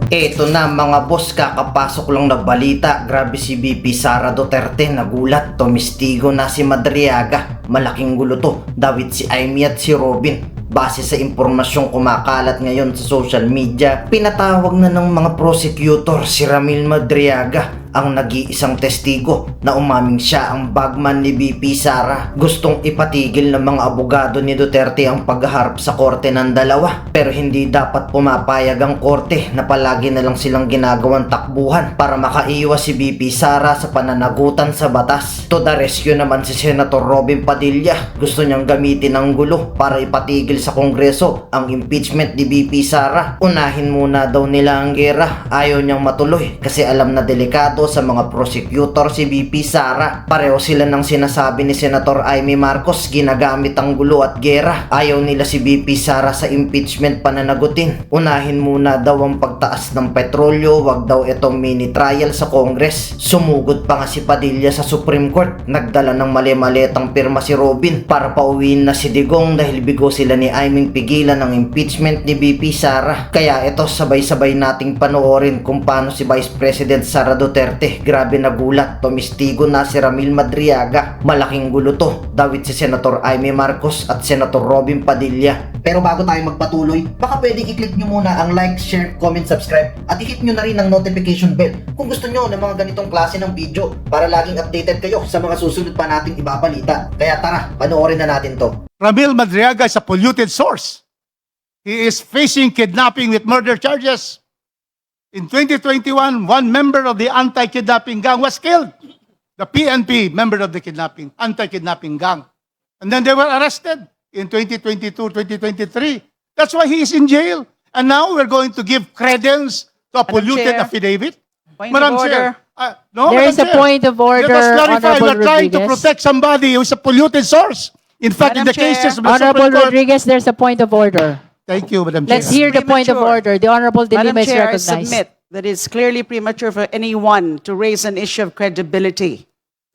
Eto na mga boss, kakapasok lang na balita. Grabe si VP Sara Duterte, nagulat. Tumis-Tigo na si Madriaga. Malaking gulo to. Dawit si Imee at si Robin. Base sa impormasyong kumakalat ngayon sa social media, pinatawag na ng mga prosecutor si Ramil Madriaga, ang nag-iisang testigo na umaming siya ang bagman ni VP Sara. Gustong ipatigil ng mga abogado ni Duterte ang paghaharap sa korte ng dalawa, pero hindi dapat pumapayag ang korte na palagi na lang silang ginagawang takbuhan para makaiwas si VP Sara sa pananagutan sa batas. To the rescue naman si Senator Robin Padilla. Gusto niyang gamitin ang gulo para ipatigil sa Kongreso ang impeachment ni VP Sara. Unahin muna daw nila ang gera. Ayaw niyang matuloy kasi alam na delikado sa mga prosecutor si VP Sara. Pareho sila ng sinasabi ni Senator Imee Marcos, ginagamit ang gulo at gera. Ayaw nila si VP Sara sa impeachment pananagutin. Unahin muna daw ang pagtaas ng petrolyo, wag daw itong mini trial sa Congress. Sumugod pa nga si Padilla sa Supreme Court. Nagdala ng mali-malitang pirma si Robin para pauwiin na si Digong dahil bigo sila ni Imee pigilan ang impeachment ni VP Sara. Kaya ito, sabay-sabay nating panoorin kung paano si Vice President Sara Duterte. Grabe nagulat, Tumis-Tigo na si Ramil Madriaga. Malaking gulo to. Dawit si Senator Imee Marcos at Senator Robin Padilla. Pero bago tayo magpatuloy, baka pwedeng i-click nyo muna ang like, share, comment, subscribe at i-hit nyo na rin ang notification bell kung gusto nyo ng mga ganitong klase ng video para laging updated kayo sa mga susunod pa nating ibabalita. Kaya tara, panoorin na natin to. Ramil Madriaga is a polluted source. He is facing kidnapping with murder charges. In 2021, one member of the anti-kidnapping gang was killed. The PNP member of the anti-kidnapping gang. And then they were arrested in 2022, 2023. That's why he is in jail. And now we're going to give credence to a polluted affidavit. Madam Chair. No, There Madam is a Chair. point of order, Let us clarify, Honorable we're trying to Rodriguez. protect somebody who is a polluted source. In fact, in Madam the cases of the Honorable Supreme Court. Rodriguez, there's a point of order. Thank you, Madam Chair. Let's hear the point of Premature. order. The Honorable De Madam Lima is Chair, I recognized. submit that it's clearly premature for anyone to raise an issue of credibility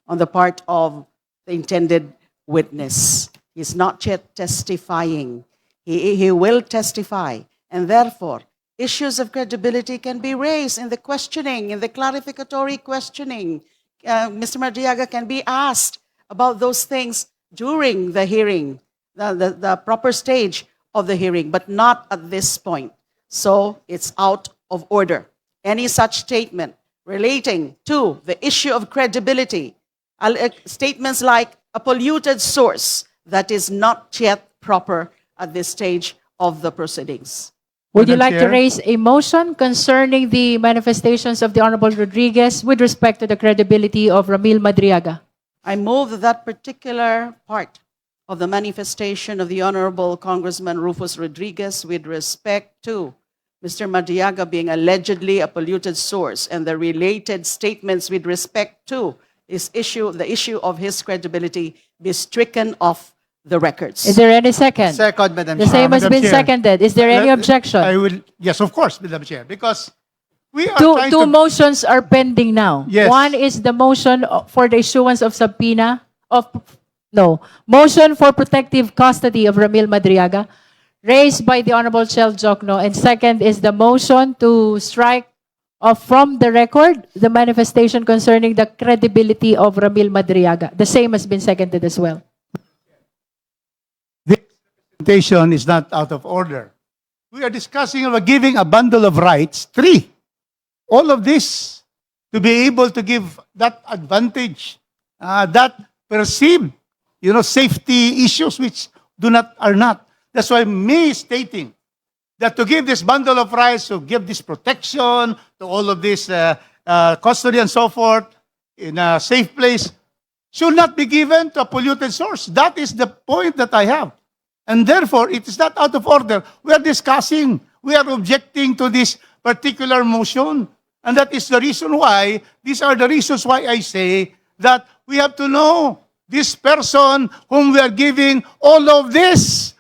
on the part of the intended witness. He's not yet testifying. He will testify. And therefore, issues of credibility can be raised in the questioning, in the clarificatory questioning. Mr. Madriaga can be asked about those things during the hearing, the proper stage of the hearing, but not at this point. So it's out of order. Any such statement relating to the issue of credibility, statements like a polluted source, that is not yet proper at this stage of the proceedings. Would you Madam like to Chair. raise a motion concerning the manifestations of the Honorable Rodriguez with respect to the credibility of Ramil Madriaga? I move that that particular part of the manifestation of the Honorable Congressman Rufus Rodriguez with respect to Mr. Madriaga being allegedly a polluted source and the related statements with respect to this issue, the issue of his credibility, be stricken off the records. Is there any second? Second, Madam The Chair. same has Madam been Chair. seconded. Is there any I objection? will, yes, of course, Madam Chair, because we are Two, trying two to... motions are pending now. Yes. One is the motion for the issuance of subpoena motion for protective custody of Ramil Madriaga, raised by the Honorable Chel Jokno, and second is the motion to strike off from the record the manifestation concerning the credibility of Ramil Madriaga. The same has been seconded as well. This presentation is not out of order. We are discussing about giving a bundle of rights, 3. All of this to be able to give that advantage, that perceived, safety issues which are not. That's why me stating that to give this bundle of rights, to give this protection, to all of this custody and so forth in a safe place, should not be given to a polluted source. That is the point that I have. And therefore, it is not out of order. We are discussing, we are objecting to this particular motion. And that is the reason why, these are the reasons why I say that we have to know this person whom we are giving all of these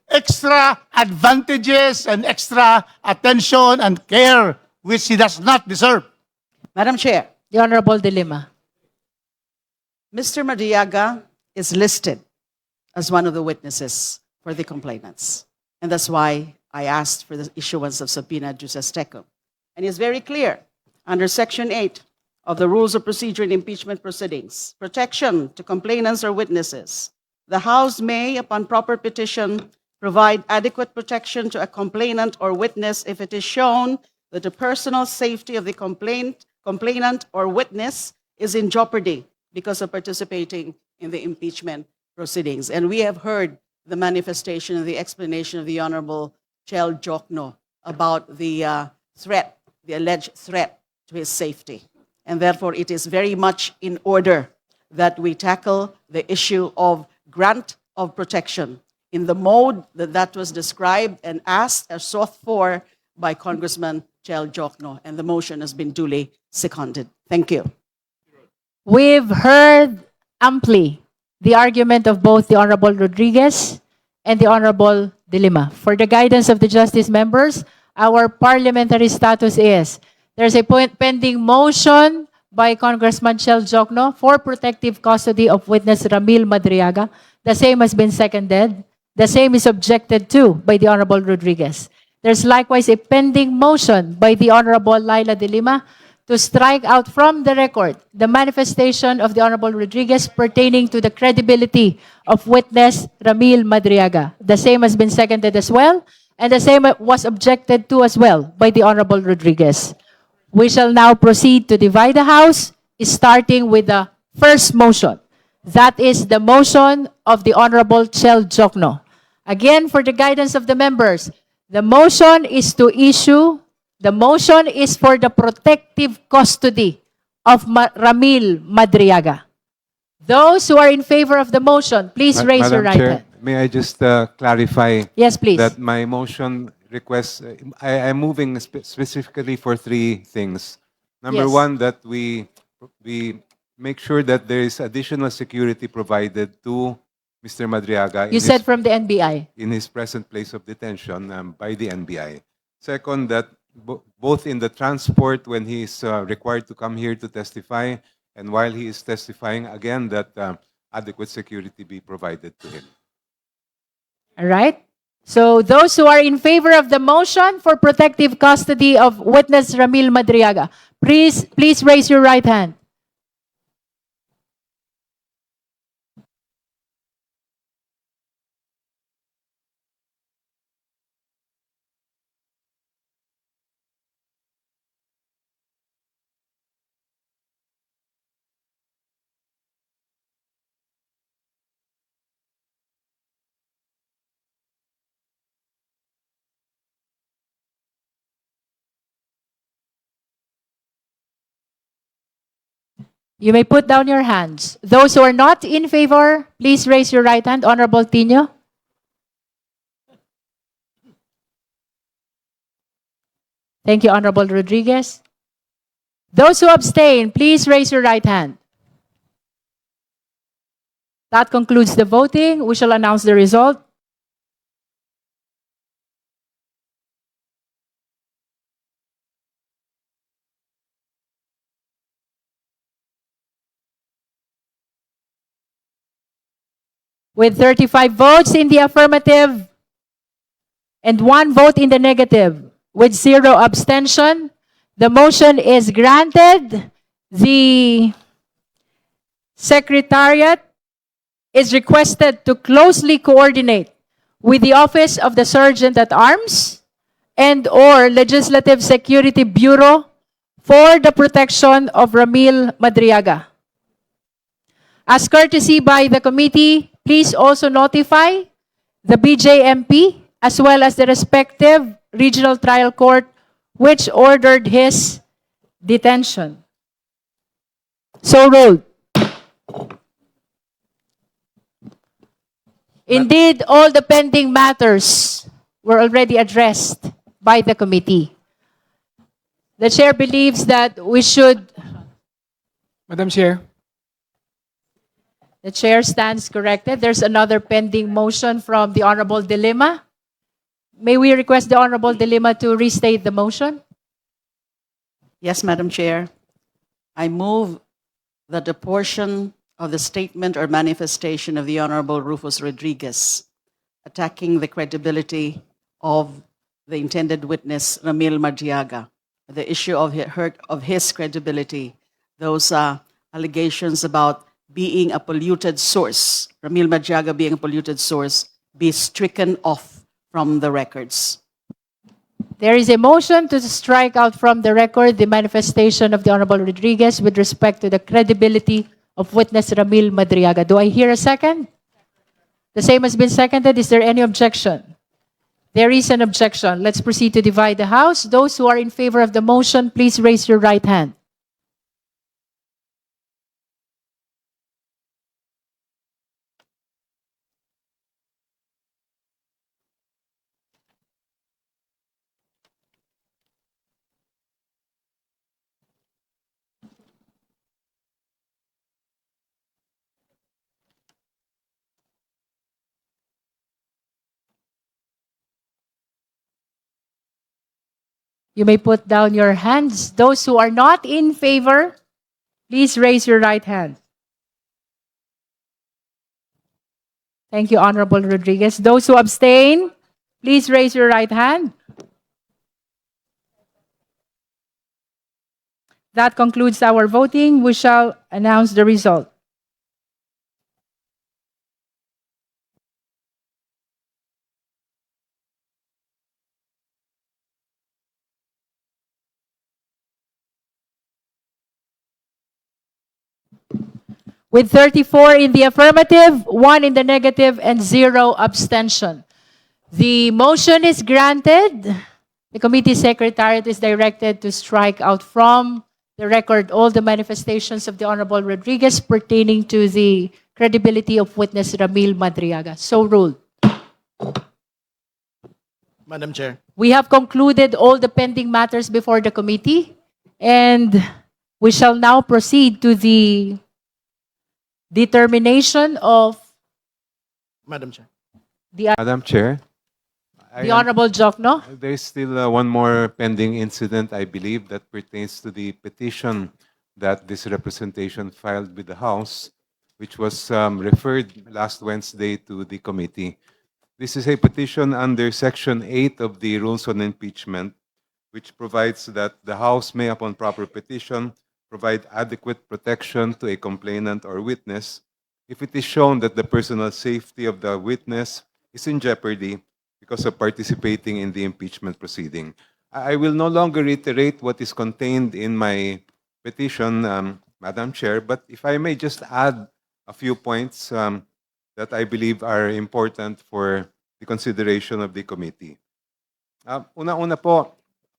extra advantages and extra attention and care which he does not deserve. Madam Chair, The Honorable De Lima. Mr. Madriaga is listed as one of the witnesses for the complainants. And that's why I asked for the issuance of subpoena juris tecum. And it's very clear under Section 8 of the Rules of Procedure in Impeachment Proceedings, protection to complainants or witnesses. The House may, upon proper petition, provide adequate protection to a complainant or witness if it is shown that the personal safety of the complainant or witness is in jeopardy because of participating in the impeachment proceedings. And we have heard the manifestation and the explanation of the Honorable Chel Jokno about the threat, the alleged threat to his safety. And therefore, it is very much in order that we tackle the issue of grant of protection in the mode that was described and asked or sought for by Congressman Chel Jokno. And the motion has been duly seconded. Thank you. We've heard amply the argument of both the Honorable Rodriguez and the Honorable De Lima. For the guidance of the Justice members, our parliamentary status is there's a pending motion by Congressman Chel Jokno for protective custody of witness Ramil Madriaga. The same has been seconded. The same is objected to by the Honorable Rodriguez. There's likewise a pending motion by the Honorable Laila De Lima to strike out from the record the manifestation of the Honorable Rodriguez pertaining to the credibility of witness Ramil Madriaga. The same has been seconded as well, and the same was objected to as well by the Honorable Rodriguez. We shall now proceed to divide the House, starting with the first motion. That is the motion of the Honorable Chel Jokno. Again, for the guidance of the members, the motion is for the protective custody of Ramil Madriaga. Those who are in favor of the motion, please raise your right hand. May I just clarify Yes, please. that my motion requests, I am moving specifically for three things. Number Yes. one, that we make sure that there is additional security provided to Mr. Madriaga You said from the NBI. in his present place of detention by the NBI. Second, that both in the transport when he is required to come here to testify and while he is testifying, again, that adequate security be provided to him. All right? So those who are in favor of the motion for protective custody of witness Ramil Madriaga, please raise your right hand. You may put down your hands. Those who are not in favor, please raise your right hand. Honorable Tino. Thank you, Honorable Rodriguez. Those who abstain, please raise your right hand. That concludes the voting. We shall announce the result. With 35 votes in the affirmative and 1 vote in the negative, with 0 abstention, the motion is granted. The Secretariat is requested to closely coordinate with the Office of the Sergeant at Arms and/or Legislative Security Bureau for the protection of Ramil Madriaga. As courtesy by the committee, please also notify the BJMP as well as the respective regional trial court which ordered his detention. So ruled. Indeed, all the pending matters were already addressed by the committee. The chair believes that we should... Madam Chair. The chair stands corrected. There's another pending motion from the Honorable De Lima. May we request the Honorable De Lima to restate the motion? Yes, Madam Chair. I move that the portion of the statement or manifestation of the Honorable Rufus Rodriguez attacking the credibility of the intended witness, Ramil Madriaga, the issue of his credibility, those allegations about being a polluted source, Ramil Madriaga being a polluted source, be stricken off from the records. There is a motion to strike out from the record the manifestation of the Honorable Rodriguez with respect to the credibility of witness Ramil Madriaga. Do I hear a second? The same has been seconded. Is there any objection? There is an objection. Let's proceed to divide the House. Those who are in favor of the motion, please raise your right hand. You may put down your hands. Those who are not in favor, please raise your right hand. Thank you, Honorable Rodriguez. Those who abstain, please raise your right hand. That concludes our voting. We shall announce the result. With 34 in the affirmative, 1 in the negative, and 0 abstention. The motion is granted. The committee secretariat is directed to strike out from the record all the manifestations of the Honorable Rodriguez pertaining to the credibility of witness Ramil Madriaga. So ruled. Madam Chair. We have concluded all the pending matters before the committee, and we shall now proceed to the determination of Madam Chair. Madam Chair, the Honorable Jokno. there's still one more pending incident, I believe, that pertains to the petition that this representation filed with the House, which was referred last Wednesday to the committee. This is a petition under Section 8 of the Rules on Impeachment, which provides that the House may, upon proper petition, provide adequate protection to a complainant or witness if it is shown that the personal safety of the witness is in jeopardy because of participating in the impeachment proceeding. I will no longer reiterate what is contained in my petition, Madam Chair, but if I may just add a few points that I believe are important for the consideration of the committee. Una-una po,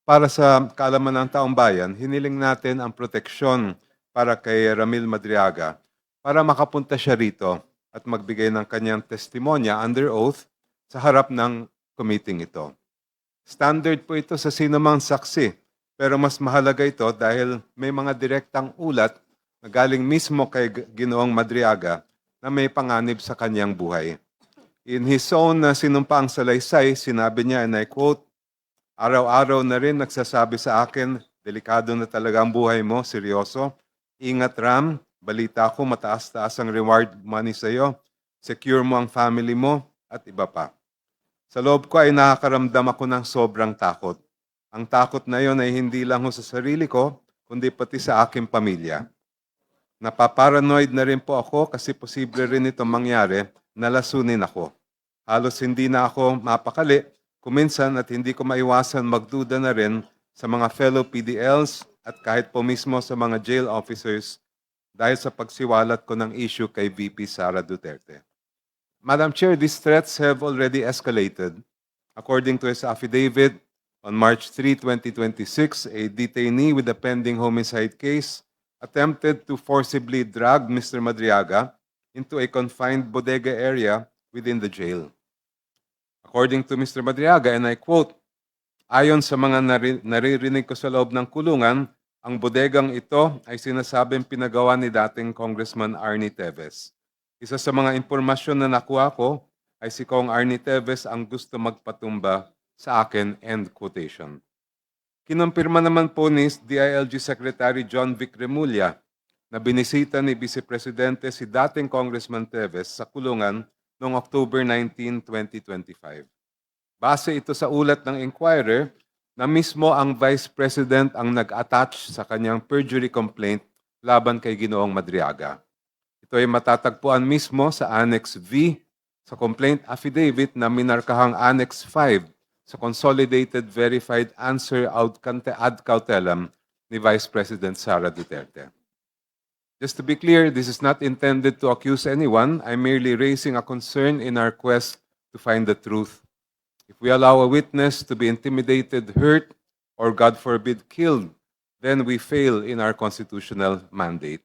para sa kaalaman ng taong bayan, hiniling natin ang proteksyon para kay Ramil Madriaga para makapunta siya rito at magbigay ng kanyang testimonya under oath sa harap ng committee ito. Standard po ito sa sinumang saksi, pero mas mahalaga ito dahil may mga direktang ulat na galing mismo kay Ginoong Madriaga na may panganib sa kanyang buhay. In his own sinumpaang salaysay, sinabi niya, and I quote, "Araw-araw na rin nagsasabi sa akin, delikado na talaga ang buhay mo, seryoso. Ingat Ram, balita ko mataas-taas ang reward money sa iyo. Secure mo ang family mo at iba pa." Sa loob ko ay nakakaramdam ako ng sobrang takot. Ang takot na yon ay hindi lang ho sa sarili ko, kundi pati sa aking pamilya. Napaparanoid na rin po ako kasi posible rin itong mangyari na lasunin ako. Halos hindi na ako mapakali, kuminsan at hindi ko maiwasan magduda na rin sa mga fellow PDLs at kahit po mismo sa mga jail officers dahil sa pagsiwalat ko ng issue kay VP Sara Duterte. Madam Chair, these threats have already escalated. According to his affidavit, on March 3, 2026, a detainee with a pending homicide case attempted to forcibly drag Mr. Madriaga into a confined bodega area within the jail. According to Mr. Madriaga, and I quote, "Ayon sa mga naririnig ko sa loob ng kulungan, ang bodegang ito ay sinasabing pinagawa ni dating Congressman Arnie Teves. Isa sa mga impormasyon na nakuha ko ay si Kong Arnie Teves ang gusto magpatumba sa akin," end quotation. Kinumpirma naman po ni DILG Secretary John Vic Remulla na binisita ni Vice Presidente si dating Congressman Teves sa kulungan noong October 19, 2025. Base ito sa ulat ng Inquirer na mismo ang Vice President ang nag-attach sa kanyang perjury complaint laban kay Ginoong Madriaga. Ito ay matatagpuan mismo sa Annex V sa complaint affidavit na minarkahang Annex 5 sa Consolidated Verified Answer ad cautelam ni Vice President Sara Duterte. Just to be clear, this is not intended to accuse anyone. I'm merely raising a concern in our quest to find the truth. If we allow a witness to be intimidated, hurt, or God forbid, killed, then we fail in our constitutional mandate.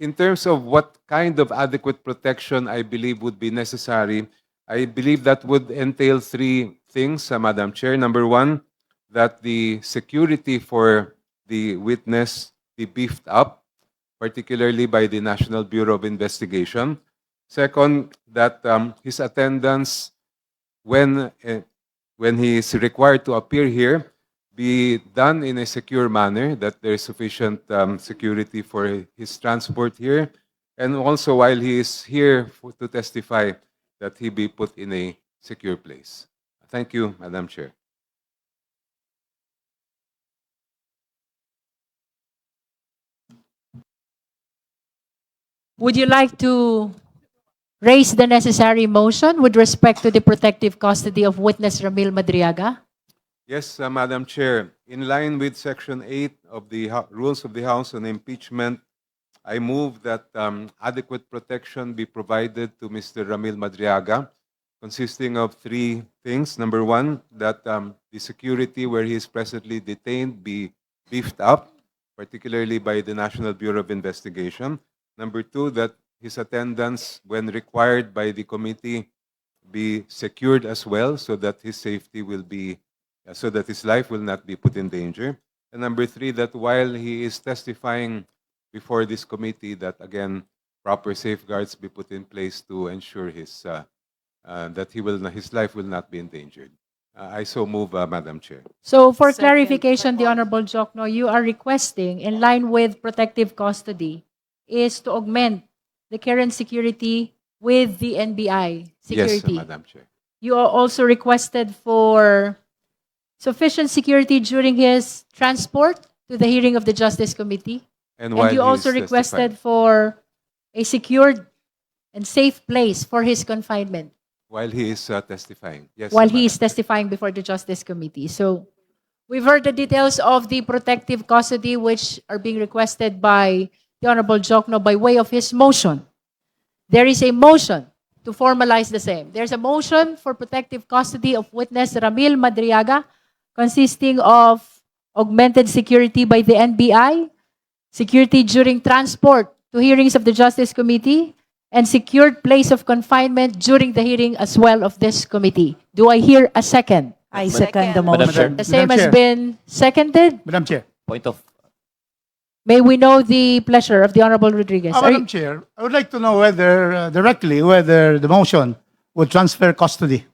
In terms of what kind of adequate protection I believe would be necessary, I believe that would entail three things, Madam Chair. Number one, that the security for the witness be beefed up, particularly by the National Bureau of Investigation. Second, that his attendance when he is required to appear here be done in a secure manner, that there is sufficient security for his transport here, and also while he is here to testify, that he be put in a secure place. Thank you, Madam Chair. Would you like to raise the necessary motion with respect to the protective custody of witness Ramil Madriaga? Yes, Madam Chair. In line with Section 8 of the Rules of the House on Impeachment, I move that adequate protection be provided to Mr. Ramil Madriaga, consisting of three things. Number one, that the security where he is presently detained be beefed up, particularly by the National Bureau of Investigation. Number two, that his attendance, when required by the committee, be secured as well, so that his safety will be, so that his life will not be put in danger. And number three, that while he is testifying before this committee, that again, proper safeguards be put in place to ensure his that his life will not be endangered. I so move, Madam Chair. So for Second. clarification, the Honorable Jokno, you are requesting, in line with protective custody, is to augment the current security with the NBI security. Yes, Madam Chair. You are also requested for sufficient security during his transport to the hearing of the Justice Committee. And And while you he also is requested testifying. for a secured and safe place for his confinement While he is testifying. Yes, while he Madam is testifying before the Justice Committee. So we've heard the details of the protective custody which are being requested by the Honorable Jokno by way of his motion. There is a motion to formalize the same. There's a motion for protective custody of witness Ramil Madriaga, consisting of augmented security by the NBI, security during transport to hearings of the Justice Committee, and secured place of confinement during the hearing as well of this committee. Do I hear a second? I second the Madam Chair. motion. The same Madam has Chair. been seconded. Madam Chair. Point of May we know the pleasure of the Honorable Rodriguez? Are Madam you- Chair, I would like to know whether, directly, whether the motion would transfer custody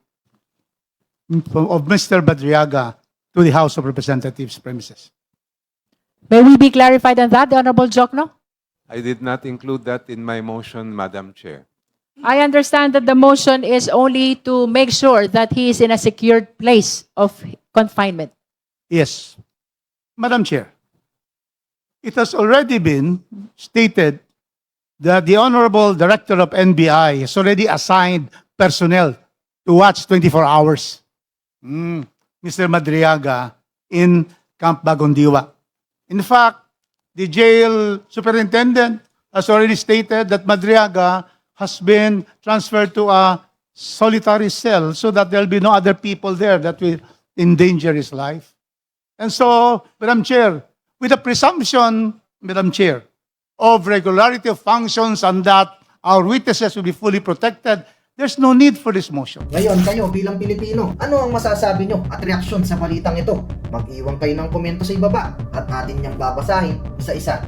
of Mr. Madriaga to the House of Representatives premises. May we be clarified on that, the Honorable Jokno? I did not include that in my motion, Madam Chair. I understand that the motion is only to make sure that he is in a secured place of confinement. Yes. Madam Chair, it has already been stated that the Honorable Director of NBI has already assigned personnel to watch 24 hours. Mr. Madriaga in Camp Bagondiwa. In fact, the jail superintendent has already stated that Madriaga has been transferred to a solitary cell so that there will be no other people there that will endanger his life. And so, Madam Chair, with the presumption, Madam Chair, of regularity of functions and that our witnesses will be fully protected, there's no need for this motion. Ngayon, kayo bilang Pilipino, ano ang masasabi nyo at reaksyon sa balitang ito? Mag-iwan kayo ng komento sa ibaba at atin niyang babasahin isa-isa.